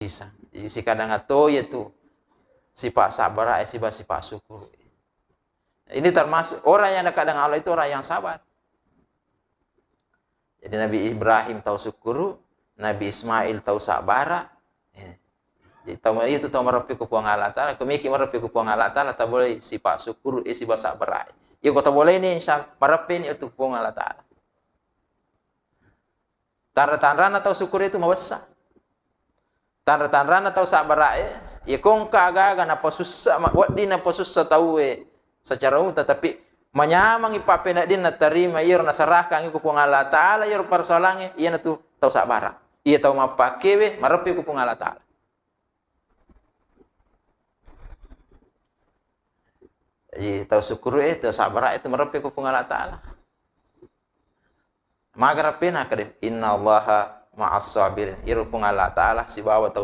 bisa. Jadi si kadang atau yaitu sifat sabar, sifat syukur. Ini termasuk orang yang dekat dengan Allah itu orang yang sabar. Jadi Nabi Ibrahim tahu syukur, Nabi Ismail tahu sabar. Jadi tahu itu tahu merapi ku puang Allah Taala, kemiki merapi ku puang Allah Taala, tak boleh sifat syukur, sifat sabar. Ya kau tak boleh ni insyaallah merapi ni itu puang Allah Taala. Tanda-tanda atau syukur itu mawasa. Tanda-tanda atau sabar ya kong kagaga napa susah, wadi napa susah tahu secara umum, tetapi menyamang ipape nak din na terima ir na serahkan ku puang Allah Taala ir persoalannya iya na tu tahu sabar. Iya tahu mapake we marapi ku puang Allah Taala. Jadi tahu syukur tahu sabar itu marapi ku puang Allah Taala. Magarapin akadem innallaha ma'as sabirin ir puang Allah Taala si bawa tahu